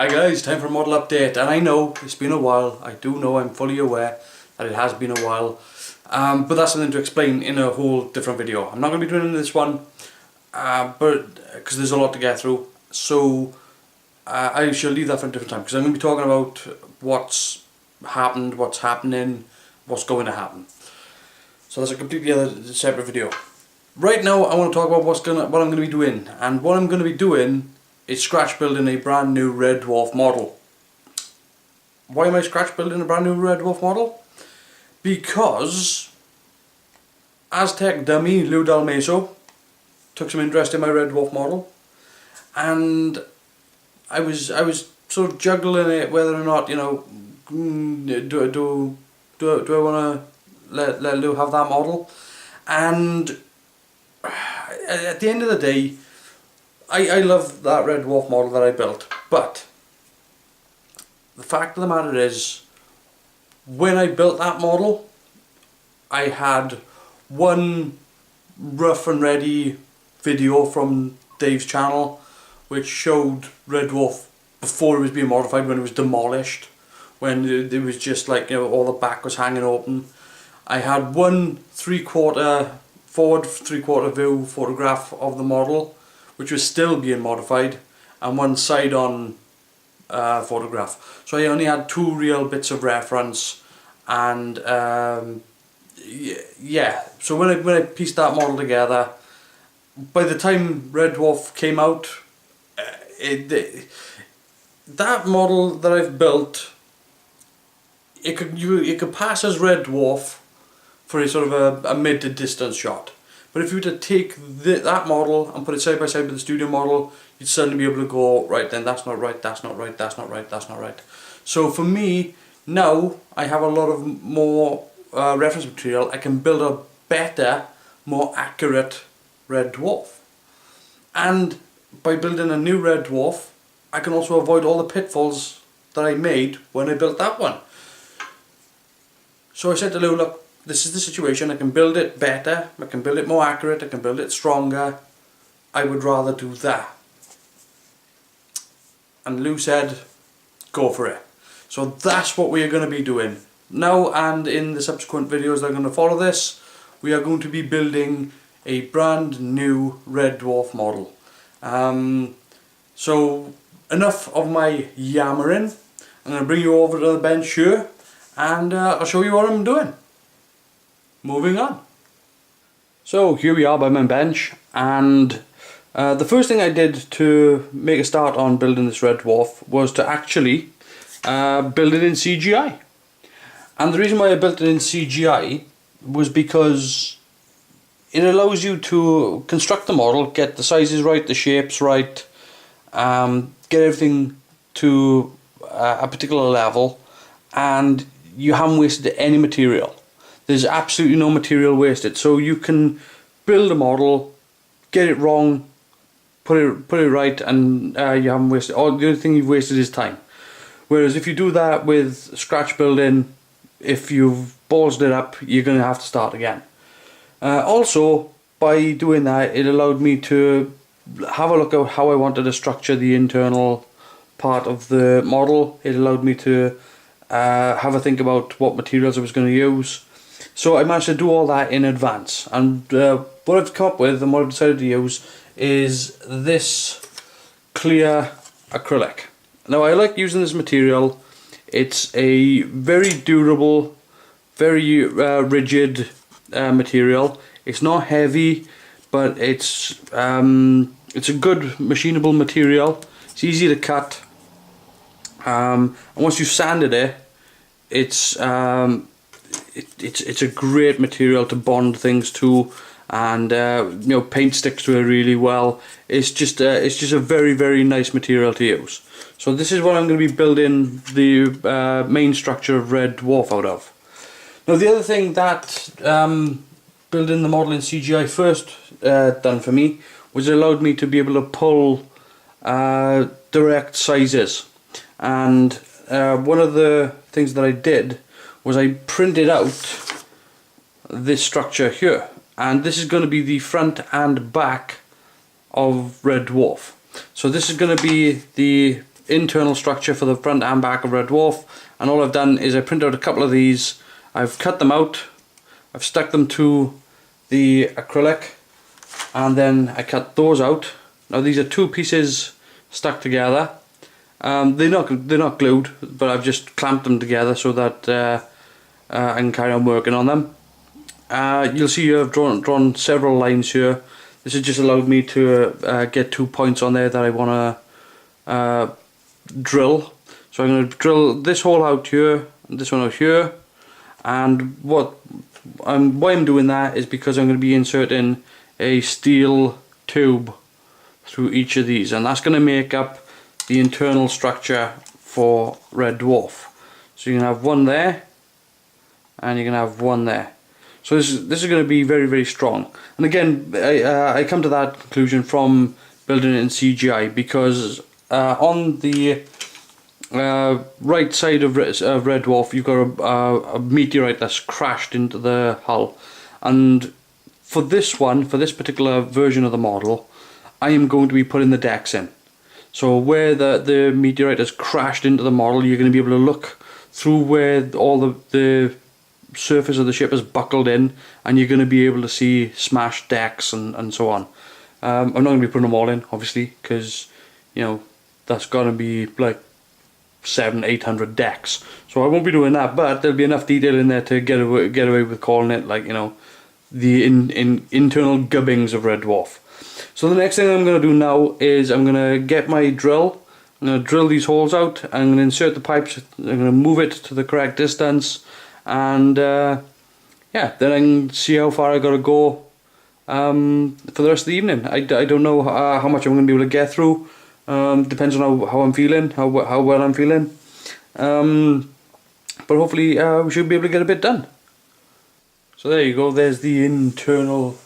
Hi guys, time for a model update, and I know it's been a while. I do know, I'm fully aware that it has been a while, but that's something to explain in a whole different video. I'm not going to be doing it in this one, but because there's a lot to get through, so I shall leave that for a different time, because I'm going to be talking about what's happened, what's happening, what's going to happen. So that's a completely other separate video. Right now I want to talk about what I'm going to be doing, and what I'm going to be doing is scratch building a brand new Red Dwarf model. Why am I scratch building a brand new Red Dwarf model? Because Aztec dummy Lou Dalmeso took some interest in my Red Dwarf model, and I was sort of juggling it whether or not, you know, do I want to let Lou have that model. And at the end of the day, I love that Red Dwarf model that I built, but the fact of the matter is, when I built that model, I had one rough and ready video from Dave's channel which showed Red Dwarf before it was being modified, when it was demolished, when it was just like, you know, all the back was hanging open. I had one 3/4 forward 3/4 view photograph of the model, which was still being modified, and one side-on photograph. So I only had two real bits of reference, and yeah. So when I pieced that model together, by the time Red Dwarf came out, that model that I've built, it could pass as Red Dwarf for a sort of a mid to distance shot. But if you were to take that model and put it side by side with the studio model, you'd suddenly be able to go, right then, that's not right, that's not right, that's not right, that's not right. So for me, now I have a lot of more reference material. I can build a better, more accurate Red Dwarf. And by building a new Red Dwarf, I can also avoid all the pitfalls that I made when I built that one. So I said to Lou, look, this is the situation. I can build it better, I can build it more accurate, I can build it stronger. I would rather do that. And Lou said, go for it. So that's what we are going to be doing. Now, and in the subsequent videos that are going to follow this, we are going to be building a brand new Red Dwarf model. So enough of my yammering. I'm going to bring you over to the bench here, and I'll show you what I'm doing. Moving on. So here we are by my bench, and the first thing I did to make a start on building this Red Dwarf was to actually build it in CGI. And the reason why I built it in CGI was because it allows you to construct the model, get the sizes right, the shapes right, get everything to a particular level, and you haven't wasted any material. There's absolutely no material wasted, so you can build a model, get it wrong, put it right, and you haven't wasted. The only thing you've wasted is time. Whereas if you do that with scratch building, if you've ballsed it up, you're going to have to start again. Also, by doing that, it allowed me to have a look at how I wanted to structure the internal part of the model. It allowed me to have a think about what materials I was going to use. So I managed to do all that in advance, and what I've come up with and what I've decided to use is this clear acrylic. Now, I like using this material. It's a very durable, very rigid material. It's not heavy, but it's a good machinable material. It's easy to cut, and once you've sanded it, it's a great material to bond things to, and you know, paint sticks to it really well. It's just a very, very nice material to use. So this is what I'm going to be building the main structure of Red Dwarf out of. Now, the other thing that building the model in CGI first done for me was it allowed me to be able to pull direct sizes. And one of the things that I did was I printed out this structure here, and this is going to be the front and back of Red Dwarf. So this is going to be the internal structure for the front and back of Red Dwarf, and all I've done is I printed out a couple of these. I've cut them out, I've stuck them to the acrylic, and then I cut those out. Now these are two pieces stuck together. They're not glued, but I've just clamped them together so that I can carry on working on them. You'll see I've drawn several lines here. This has just allowed me to get 2 points on there that I want to drill. So I'm going to drill this hole out here and this one out here, and why I'm doing that is because I'm going to be inserting a steel tube through each of these, and that's going to make up the internal structure for Red Dwarf. So you can have one there and you can have one there. So this is going to be very, very strong. And again, I come to that conclusion from building it in CGI, because on the right side of Red Dwarf you've got a meteorite that's crashed into the hull, and for this particular version of the model, I am going to be putting the decks in. So where the meteorite has crashed into the model, you're going to be able to look through where all the surface of the ship is buckled in, and you're going to be able to see smashed decks and so on. I'm not going to be putting them all in, obviously, because that's going to be like 700-800 decks, so I won't be doing that, but there'll be enough detail in there to get away with calling it, like, the internal gubbings of Red Dwarf. So the next thing I'm going to do now is I'm going to get my drill. I'm going to drill these holes out. I'm going to insert the pipes. I'm going to move it to the correct distance, and yeah, then I can see how far I got to go for the rest of the evening. I don't know how much I'm going to be able to get through. Depends on how I'm feeling, how well I'm feeling. But hopefully we should be able to get a bit done. So there you go. There's the internal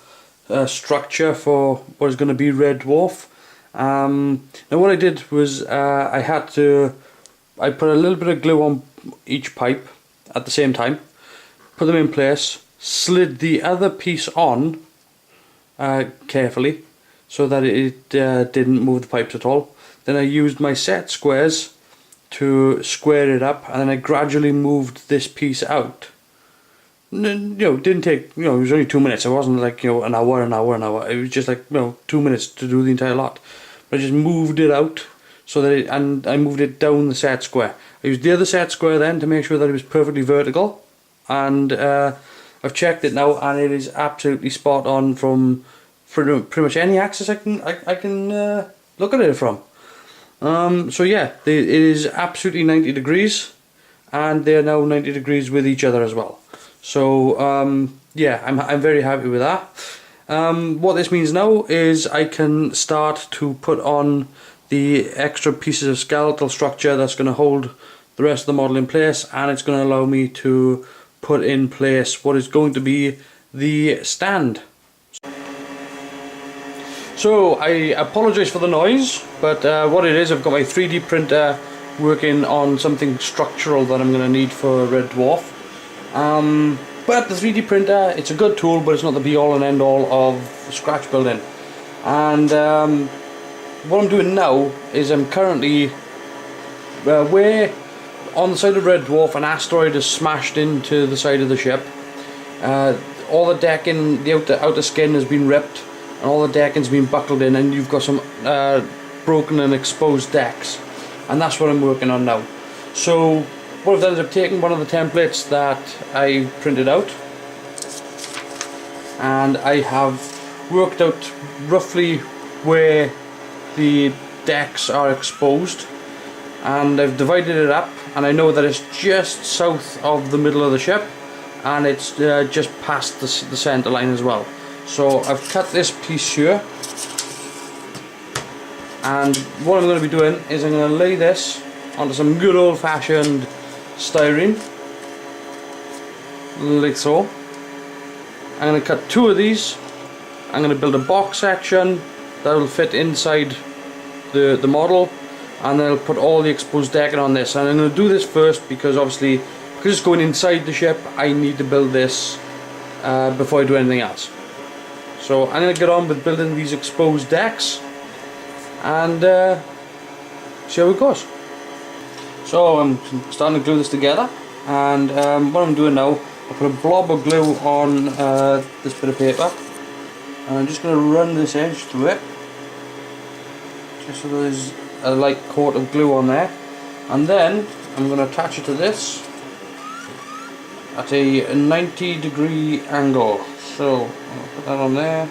structure for what is going to be Red Dwarf. Now what I did was I put a little bit of glue on each pipe at the same time, put them in place, slid the other piece on carefully so that it didn't move the pipes at all. Then I used my set squares to square it up, and then I gradually moved this piece out. Didn't take, it was only 2 minutes. It wasn't like, an hour. It was just like, 2 minutes to do the entire lot. But I just moved it out so that and I moved it down the set square. I used the other set square then to make sure that it was perfectly vertical, and I've checked it now, and it is absolutely spot on from pretty much any axis I can look at it from. So yeah, it is absolutely 90 degrees, and they are now 90 degrees with each other as well. So yeah, I'm very happy with that. What this means now is I can start to put on the extra pieces of skeletal structure that's going to hold the rest of the model in place, and it's going to allow me to put in place what is going to be the stand. So I apologise for the noise, but what it is, I've got my 3D printer working on something structural that I'm going to need for Red Dwarf. But the 3D printer, it's a good tool, but it's not the be all and end all of scratch building. And what I'm doing now is I'm currently where on the side of Red Dwarf an asteroid has smashed into the side of the ship. All the decking, the outer skin has been ripped, and all the decking's been buckled in, and you've got some broken and exposed decks, and that's what I'm working on now. So what I've done is I've taken one of the templates that I printed out, and I have worked out roughly where the decks are exposed, and I've divided it up, and I know that it's just south of the middle of the ship, and it's just past the centre line as well. So I've cut this piece here, and what I'm going to be doing is I'm going to lay this onto some good old-fashioned styrene, like so. I'm going to cut 2 of these. I'm going to build a box section that will fit inside the model, and then I'll put all the exposed decking on this. And I'm going to do this first because obviously, because it's going inside the ship, I need to build this before I do anything else. So I'm going to get on with building these exposed decks and see how it goes. So I'm starting to glue this together, and what I'm doing now, I put a blob of glue on this bit of paper, and I'm just going to run this edge through it, just so there's a light coat of glue on there, and then I'm going to attach it to this at a 90-degree angle. So I'll put that on there,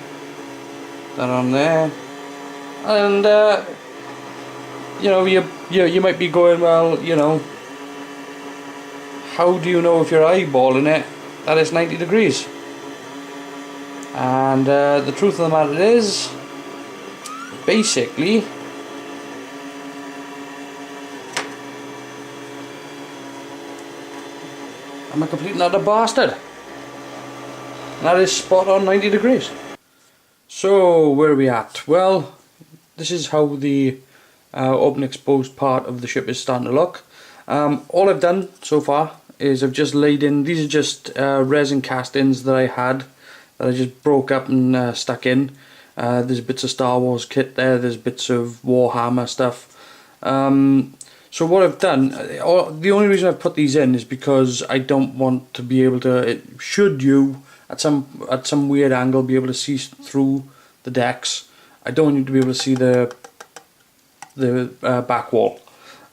that on there, and you know, you might be going, well, you know, how do you know if you're eyeballing it that it's 90 degrees? And the truth of the matter is, basically, I'm a complete and utter bastard. And that is spot on 90 degrees. So where are we at? Well, this is how the open exposed part of the ship is starting to look. All I've done so far is I've just laid in, these are just resin castings that I had, that I just broke up and stuck in. There's bits of Star Wars kit there, there's bits of Warhammer stuff. So what I've done, the only reason I've put these in is because I don't want to be able to, should you at some weird angle be able to see through the decks, I don't want you to be able to see the back wall.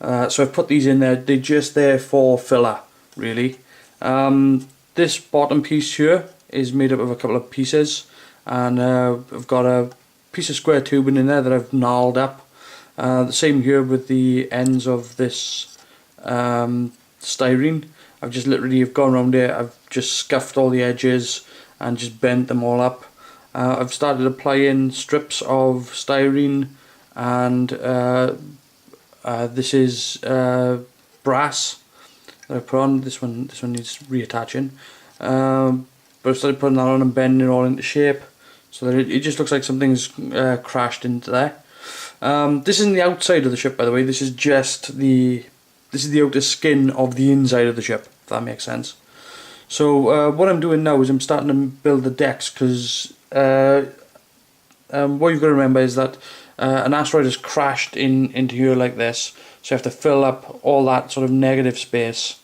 So I've put these in there, they're just there for filler, really. This bottom piece here is made up of a couple of pieces, and I've got a piece of square tubing in there that I've gnarled up. The same here with the ends of this styrene. I've just literally gone around it, I've just scuffed all the edges and just bent them all up. I've started applying strips of styrene, and this is brass that I put on. This one needs reattaching, but I've started putting that on and bending it all into shape, so that it just looks like something's crashed into there. This isn't the outside of the ship, by the way. This is just the outer skin of the inside of the ship, if that makes sense. So what I'm doing now is I'm starting to build the decks, because what you've got to remember is that an asteroid has crashed into here like this, so you have to fill up all that sort of negative space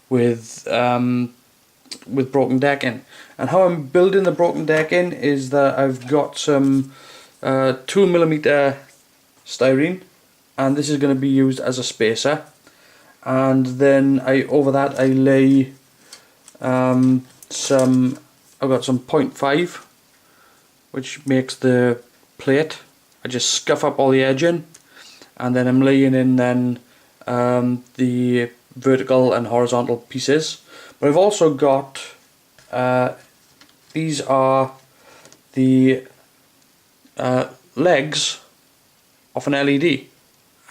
with broken decking. And how I'm building the broken decking is that I've got some 2mm styrene, and this is going to be used as a spacer, and then over that I lay I've got some 0.5, which makes the plate. I just scuff up all the edging, and then I'm laying in then the vertical and horizontal pieces. But I've also got these are the legs of an LED,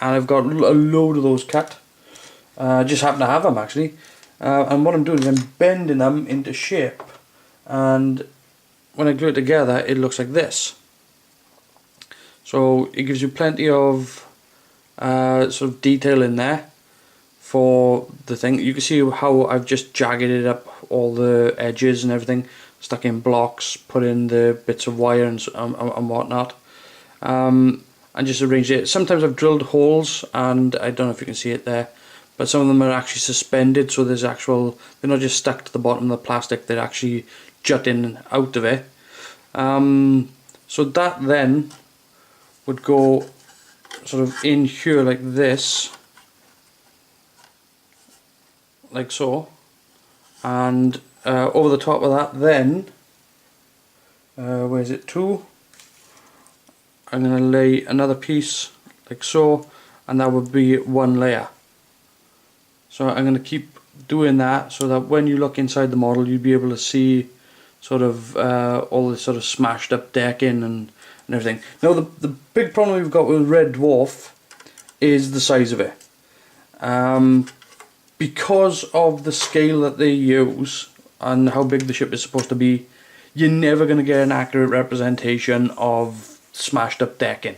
and I've got a load of those cut. I just happen to have them actually, and what I'm doing is I'm bending them into shape, and when I glue it together it looks like this. So it gives you plenty of sort of detail in there for the thing. You can see how I've just jaggeded up all the edges and everything, stuck in blocks, put in the bits of wire and whatnot, and just arranged it. Sometimes I've drilled holes, and I don't know if you can see it there, but some of them are actually suspended, so there's actual, they're not just stuck to the bottom of the plastic, they're actually jutting out of it. So that then would go sort of in here like this, like so, and over the top of that then, where's it to? I'm going to lay another piece like so, and that would be one layer. So I'm going to keep doing that so that when you look inside the model you'd be able to see sort of all this sort of smashed up decking and everything. Now the big problem we've got with Red Dwarf is the size of it. Because of the scale that they use and how big the ship is supposed to be, you're never going to get an accurate representation of smashed up decking.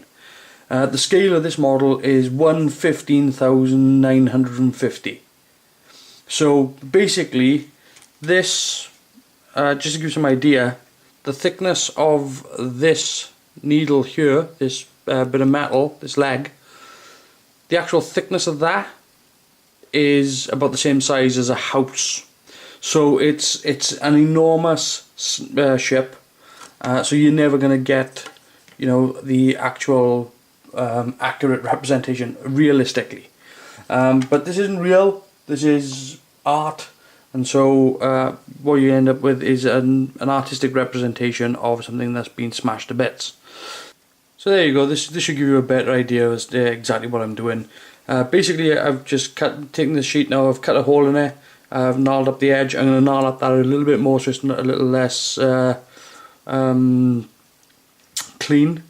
The scale of this model is 1/15,950. So basically this, just to give you some idea, the thickness of this needle here, this bit of metal, this leg, the actual thickness of that is about the same size as a house. So it's an enormous ship. So you're never going to get, you know, the actual accurate representation realistically. But this isn't real. This is art, and so what you end up with is an artistic representation of something that's been smashed to bits. So there you go. This should give you a better idea as to exactly what I'm doing. Basically, I've just taken the sheet now. I've cut a hole in it. I've gnarled up the edge. I'm going to gnarl up that a little bit more so it's a little less clean.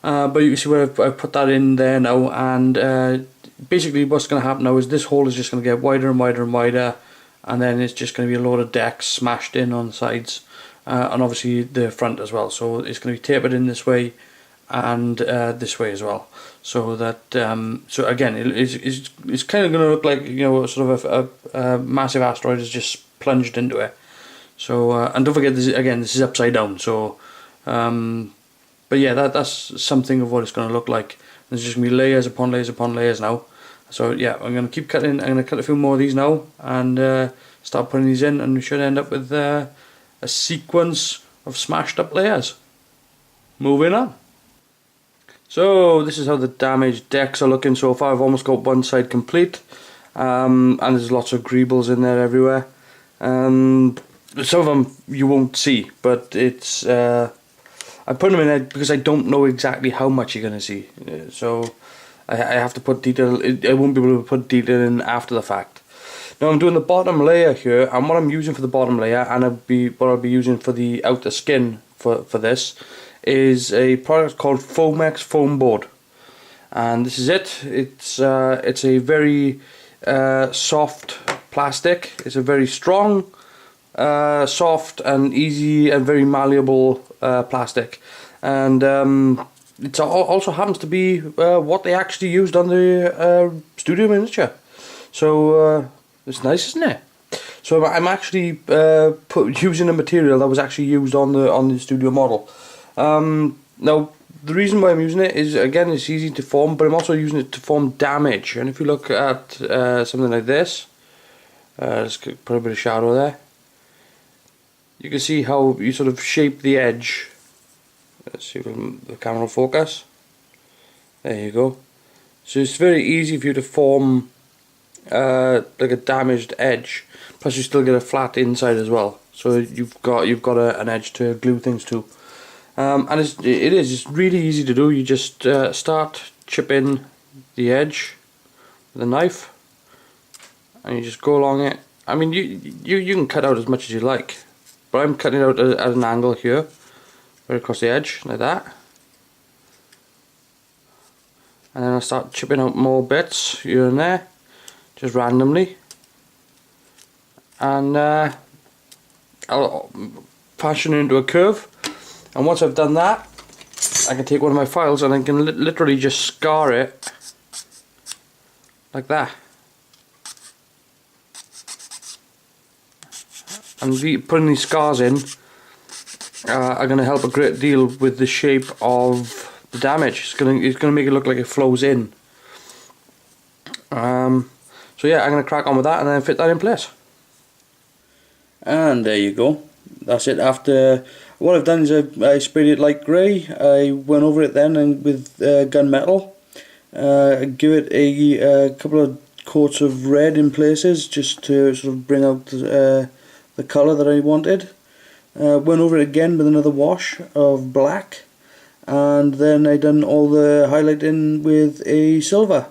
But you can see where I've put that in there now, and basically what's going to happen now is this hole is just going to get wider and wider and wider, and then it's just going to be a load of decks smashed in on the sides, and obviously the front as well. So it's going to be tapered in this way and this way as well, so that so again it's kind of going to look like, you know, sort of a massive asteroid has just plunged into it. So and don't forget, this is upside down. So but yeah, that's something of what it's going to look like. There's just going to be layers upon layers upon layers now. So yeah, I'm going to keep cutting. I'm going to cut a few more of these now and start putting these in, and we should end up with a sequence of smashed up layers. Moving on. So this is how the damaged decks are looking so far. I've almost got one side complete, and there's lots of greebles in there everywhere. Some of them you won't see, but it's I put them in there because I don't know exactly how much you're going to see. So I have to put detail. I won't be able to put detail in after the fact. Now I'm doing the bottom layer here, and what I'm using for the bottom layer, and what I'll be using for the outer skin for this, is a product called Foamex foam board, and this is it. It's a very soft plastic. It's a very strong, soft and easy and very malleable plastic, and it also happens to be what they actually used on the studio miniature. So it's nice, isn't it? So I'm actually using a material that was actually used on the studio model. Now the reason why I'm using it is, again, it's easy to form, but I'm also using it to form damage. And if you look at something like this, let's put a bit of shadow there. You can see how you sort of shape the edge. Let's see if the camera will focus. There you go. So it's very easy for you to form like a damaged edge. Plus you still get a flat inside as well. So you've got an edge to glue things to. And it's really easy to do. You just start chipping the edge with a knife, and you just go along it. I mean, you can cut out as much as you like, but I'm cutting it out at an angle here, right across the edge, like that. And then I'll start chipping out more bits here and there, just randomly. And I'll fashion it into a curve. And once I've done that, I can take one of my files and I can literally just scar it like that. And putting these scars in are going to help a great deal with the shape of the damage. It's going to make it look like it flows in. So yeah, I'm going to crack on with that and then fit that in place. And there you go. That's it. After what I've done is I sprayed it light grey. I went over it then and with gunmetal. Give it a couple of coats of red in places just to sort of bring out the colour that I wanted. Went over it again with another wash of black, and then I done all the highlighting with a silver.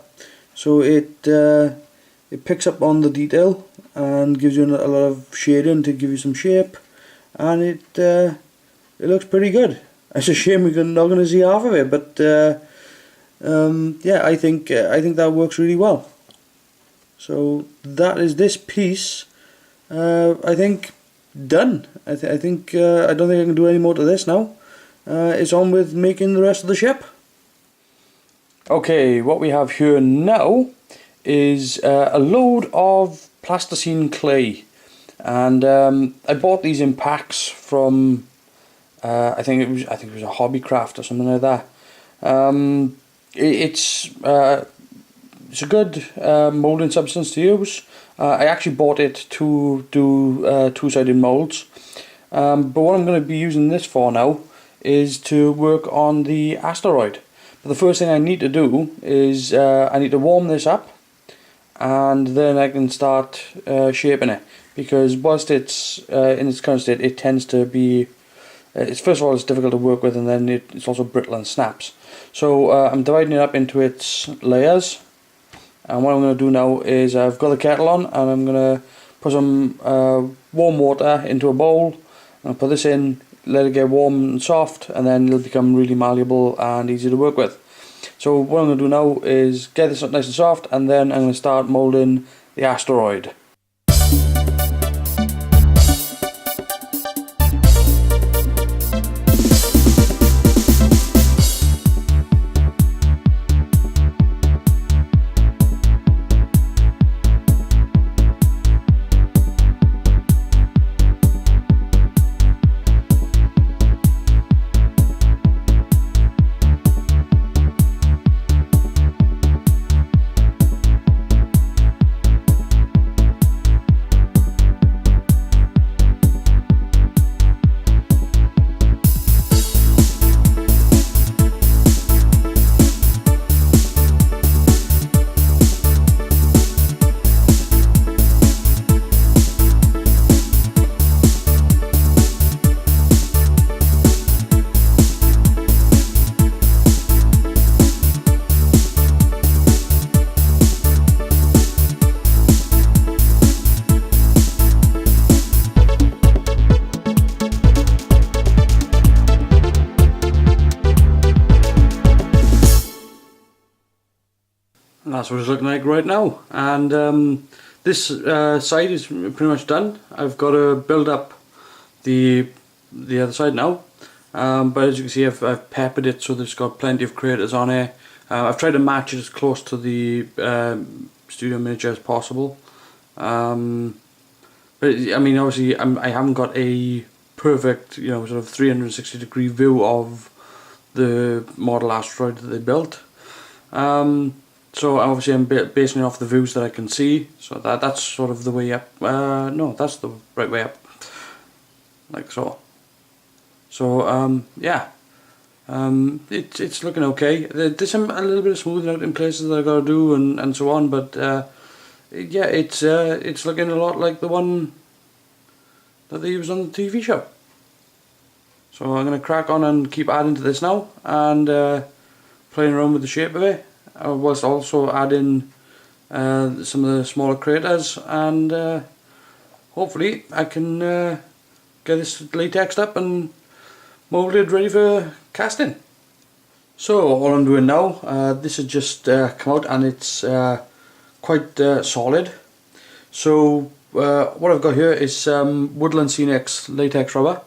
So it picks up on the detail and gives you a lot of shading to give you some shape, and it looks pretty good. It's a shame we're not going to see half of it, but yeah, I think that works really well. So that is this piece. I think done. I don't think I can do any more to this now. It's on with making the rest of the ship. Okay, what we have here now is a load of plasticine clay, and I bought these in packs from I think it was a Hobbycraft or something like that. It's it's a good moulding substance to use. I actually bought it to do two-sided moulds, but what I'm going to be using this for now is to work on the asteroid. But the first thing I need to do is I need to warm this up, and then I can start shaping it, because whilst it's in its current state, it tends to be first of all, it's difficult to work with, and then it's also brittle and snaps. So I'm dividing it up into its layers, and what I'm going to do now is I've got the kettle on, and I'm going to put some warm water into a bowl. I'm going to put this in, let it get warm and soft, and then it'll become really malleable and easy to work with. So what I'm going to do now is get this nice and soft, and then I'm going to start moulding the asteroid. And that's what it's looking like right now. And this side is pretty much done. I've got to build up the other side now. But as you can see, I've peppered it so that it's got plenty of craters on it. I've tried to match it as close to the studio miniature as possible. But I mean, obviously, I haven't got a perfect, you know, sort of 360-degree view of the model asteroid that they built. So obviously I'm basing it off the views that I can see, so that's sort of the way up. No, that's the right way up, like so. So yeah, it's looking okay. There's a little bit of smoothing out in places that I got to do and so on, but yeah, it's looking a lot like the one that they used on the TV show. So I'm gonna crack on and keep adding to this now, and playing around with the shape of it, whilst also adding some of the smaller craters, and hopefully I can get this latexed up and moulded ready for casting. So all I'm doing now, this has just come out and it's quite solid. So what I've got here is some Woodland Scenics latex rubber,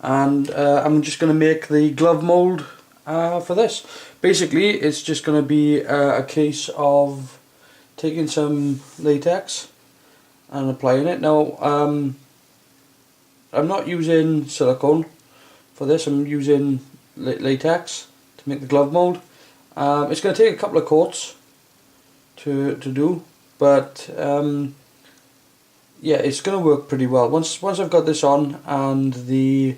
and I'm just going to make the glove mould for this. Basically, it's just going to be a case of taking some latex and applying it. Now, I'm not using silicone for this. I'm using latex to make the glove mould. It's going to take a couple of coats to do, but yeah, it's going to work pretty well. Once I've got this on and the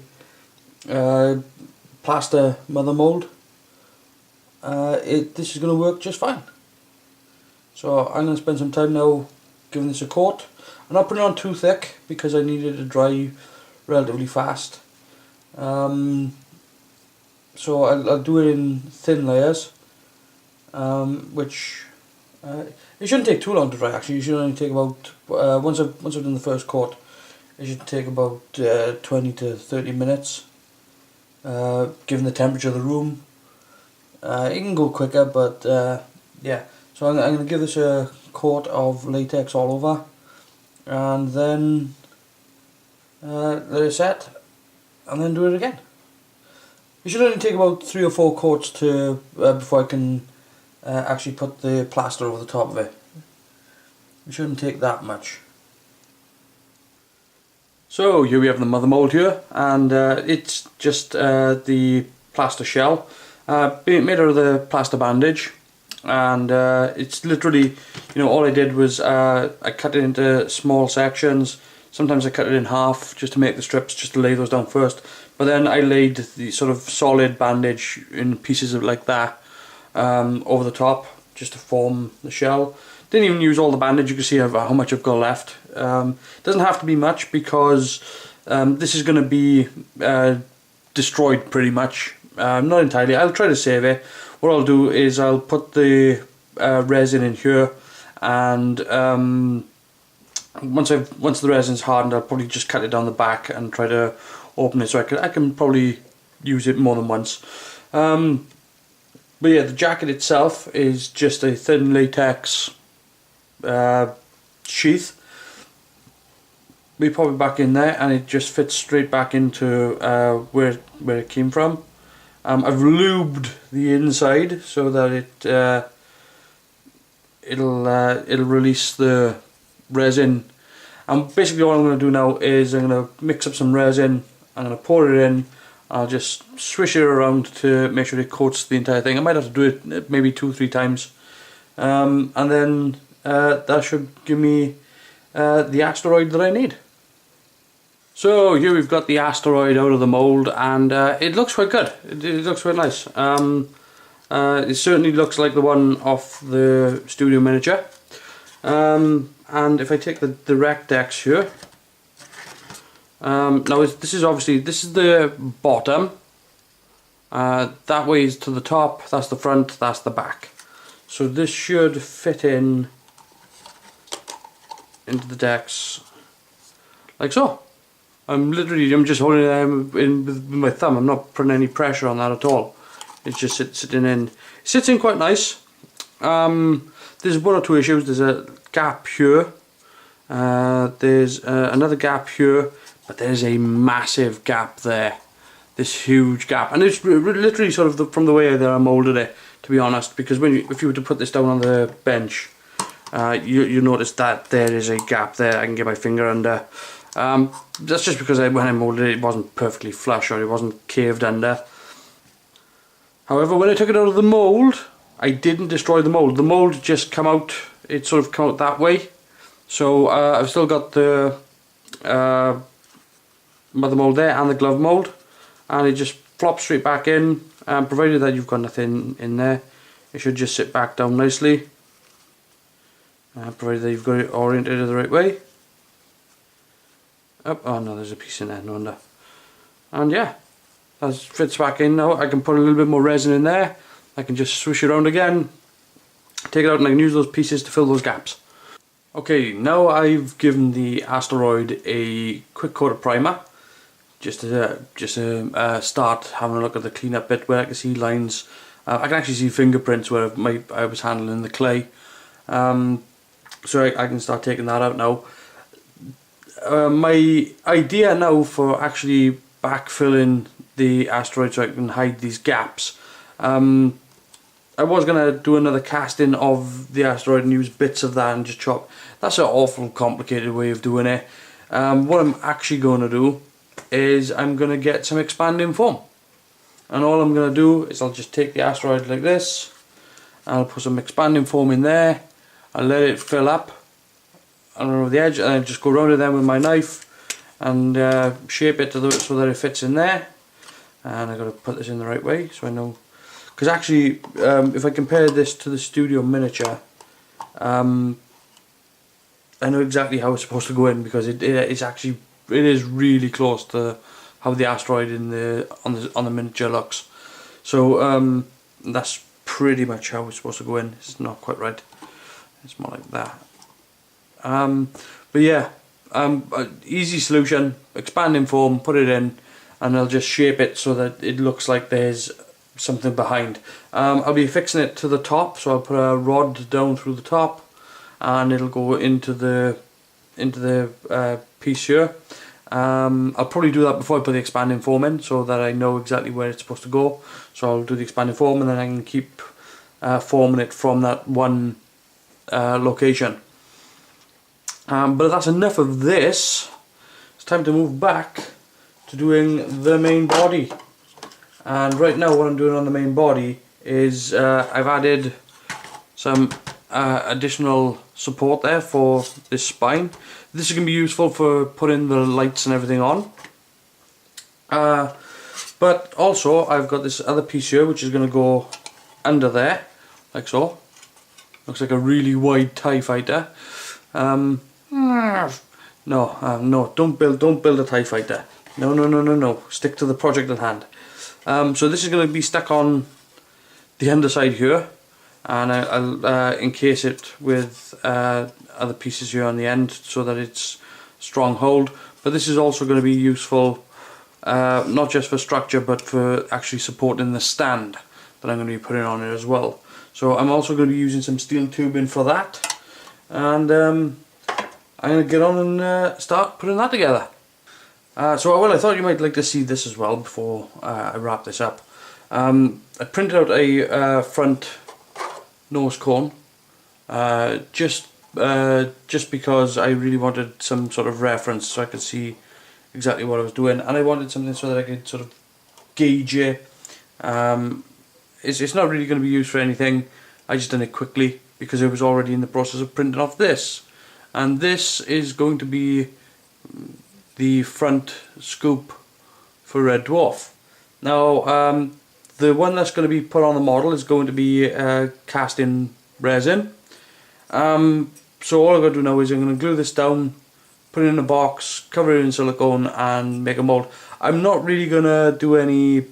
plaster mother mould, this is going to work just fine. So I'm going to spend some time now giving this a coat. I'm not putting it on too thick because I need it to dry relatively fast. So I'll do it in thin layers, which it shouldn't take too long to dry. Actually, it should only take about once I've done the first coat, it should take about 20 to 30 minutes, given the temperature of the room. It can go quicker, but yeah. So I'm going to give this a coat of latex all over, and then let it set, and then do it again. It should only take about 3 or 4 coats to before I can actually put the plaster over the top of it. It shouldn't take that much. So here we have the mother mould here, and it's just the plaster shell, made out of the plaster bandage, and it's literally, you know, all I did was I cut it into small sections. Sometimes I cut it in half just to make the strips, just to lay those down first. But then I laid the sort of solid bandage in pieces of like that over the top, just to form the shell. Didn't even use all the bandage. You can see how much I've got left. Doesn't have to be much, because this is going to be destroyed pretty much. Not entirely. I'll try to save it. What I'll do is I'll put the resin in here, and once the resin's hardened, I'll probably just cut it down the back and try to open it, so I can probably use it more than once. But yeah, the jacket itself is just a thin latex sheath. We pop it back in there, and it just fits straight back into where it came from. I've lubed the inside so that it'll release the resin. And basically all I'm going to do now is I'm going to mix up some resin. I'm going to pour it in. I'll just swish it around to make sure it coats the entire thing. I might have to do it maybe 2-3 times, and then that should give me the asteroid that I need. So here we've got the asteroid out of the mould, and it looks quite good. It looks quite nice. It certainly looks like the one off the studio miniature. And if I take the direct X here, now this is the bottom. That way is to the top. That's the front. That's the back. So this should fit into the decks like so. I'm just holding it in with my thumb. I'm not putting any pressure on that at all. It's just sitting in. It sits in quite nice. There's one or two issues. There's a gap here. There's another gap here, but there's a massive gap there. This huge gap, and it's literally sort of from the way that I moulded it, to be honest. Because if you were to put this down on the bench, you notice that there is a gap there. I can get my finger under. That's just because when I moulded it, it wasn't perfectly flush, or it wasn't caved under. However, when I took it out of the mould, I didn't destroy the mould. The mould just come out. It sort of come out that way. So I've still got the mother mould there and the glove mould, and it just flops straight back in. Provided that you've got nothing in there, it should just sit back down nicely. Provided that you've got it oriented the right way. Oh no, there's a piece in there, no wonder. And yeah, that fits back in now. I can put a little bit more resin in there. I can just swish it around again, take it out, and I can use those pieces to fill those gaps. Okay, now I've given the asteroid a quick coat of primer, just to start having a look at the cleanup bit where I can see lines. I can actually see fingerprints where I was handling the clay, so I can start taking that out now. My idea now for actually backfilling the asteroid so I can hide these gaps, I was going to do another casting of the asteroid and use bits of that and just chop. That's an awful complicated way of doing it. What I'm actually going to do is I'm going to get some expanding foam, and all I'm going to do is I'll just take the asteroid like this, and I'll put some expanding foam in there. I'll let it fill up over the edge, and I just go around it then with my knife and shape it so that it fits in there. And I've got to put this in the right way so I know, because actually if I compare this to the studio miniature, I know exactly how it's supposed to go in, because it is really close to how the asteroid on the miniature looks. So that's pretty much how it's supposed to go in. It's not quite right. It's more like that. But yeah, easy solution, expanding foam, put it in, and I'll just shape it so that it looks like there's something behind. I'll be fixing it to the top, so I'll put a rod down through the top, and it'll go into the piece here. I'll probably do that before I put the expanding foam in, so that I know exactly where it's supposed to go. So I'll do the expanding foam, and then I can keep forming it from that one location. But that's enough of this. It's time to move back to doing the main body. And right now what I'm doing on the main body is I've added some additional support there for this spine. This is going to be useful for putting the lights and everything on. But also I've got this other piece here which is going to go under there, like so. Looks like a really wide TIE fighter. No, don't build a TIE fighter. No. Stick to the project at hand. So this is going to be stuck on the underside here, and I'll encase it with other pieces here on the end so that it's strong hold. But this is also going to be useful not just for structure but for actually supporting the stand that I'm going to be putting on it as well. So I'm also going to be using some steel tubing for that, and I'm going to get on and start putting that together. I thought you might like to see this as well before I wrap this up. I printed out a front nose cone just because I really wanted some sort of reference so I could see exactly what I was doing, and I wanted something so that I could sort of gauge it. It's not really going to be used for anything. I just done it quickly because I was already in the process of printing off this, and this is going to be the front scoop for Red Dwarf. Now the one that's going to be put on the model is going to be cast in resin. So all I've got to do now is I'm going to glue this down, put it in a box, cover it in silicone and make a mold. I'm not really going to do any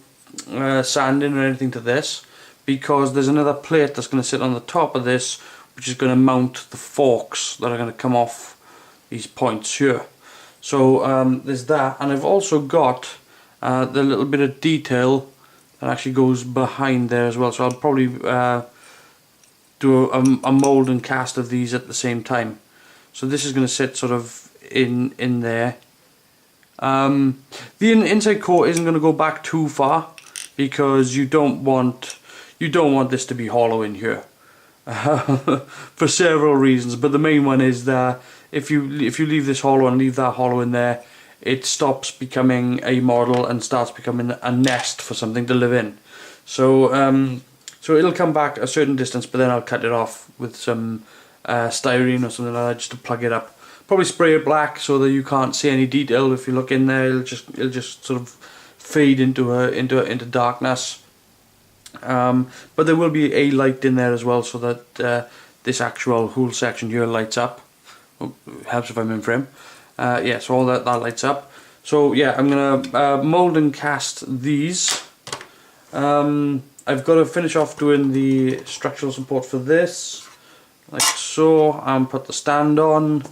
sanding or anything to this because there's another plate that's going to sit on the top of this which is going to mount the forks that are going to come off these points here. So there's that, and I've also got the little bit of detail that actually goes behind there as well, so I'll probably do a mould and cast of these at the same time. So this is going to sit sort of in there. The inside core isn't going to go back too far because you don't want this to be hollow in here for several reasons, but the main one is that if you leave this hollow and leave that hollow in there, it stops becoming a model and starts becoming a nest for something to live in. So so it'll come back a certain distance, but then I'll cut it off with some styrene or something like that just to plug it up. Probably spray it black so that you can't see any detail. If you look in there, it'll just sort of fade into darkness. But there will be a light in there as well, so that this actual whole section here lights up. Oh, helps if I'm in frame. Yeah, so all that lights up. So yeah, I'm gonna mold and cast these. I've got to finish off doing the structural support for this, like so, and put the stand on.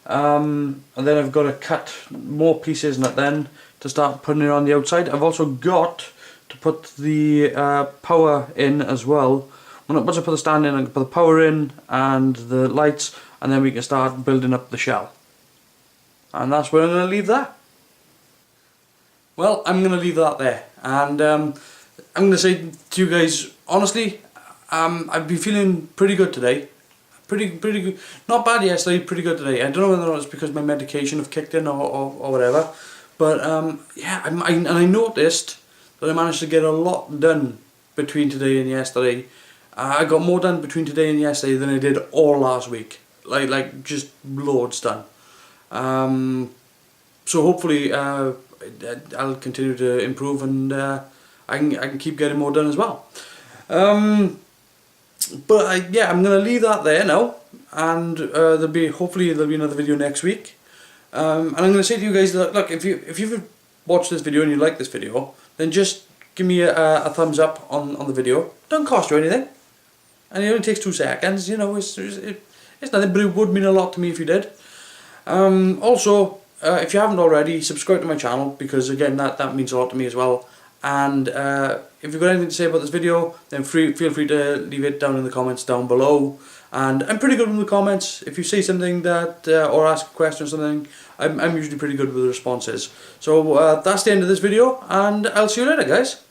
And then I've got to cut more pieces and then to start putting it on the outside. I've also got to put the power in as well. Once I put the stand in, I can put the power in and the lights, and then we can start building up the shell. And that's where I'm going to leave that. Well, I'm going to leave that there, and I'm going to say to you guys, honestly, I've been feeling pretty good today. Pretty good. Not bad yesterday, pretty good today. I don't know whether it's because my medication have kicked in or whatever, but yeah, I noticed that I managed to get a lot done between today and yesterday. I got more done between today and yesterday than I did all last week. Like just loads done. So hopefully I'll continue to improve, and I can keep getting more done as well. But yeah, I'm going to leave that there now, and hopefully there'll be another video next week. And I'm going to say to you guys that, look, if you've watched this video and you like this video, then just give me a thumbs up on the video. Don't cost you anything, and it only takes 2 seconds. You know, it's nothing, but it would mean a lot to me if you did. Also, if you haven't already, subscribe to my channel, because again that means a lot to me as well. And if you've got anything to say about this video, then feel free to leave it down in the comments down below. And I'm pretty good with the comments. If you say something that or ask a question or something, I'm usually pretty good with the responses. So that's the end of this video, and I'll see you later, guys.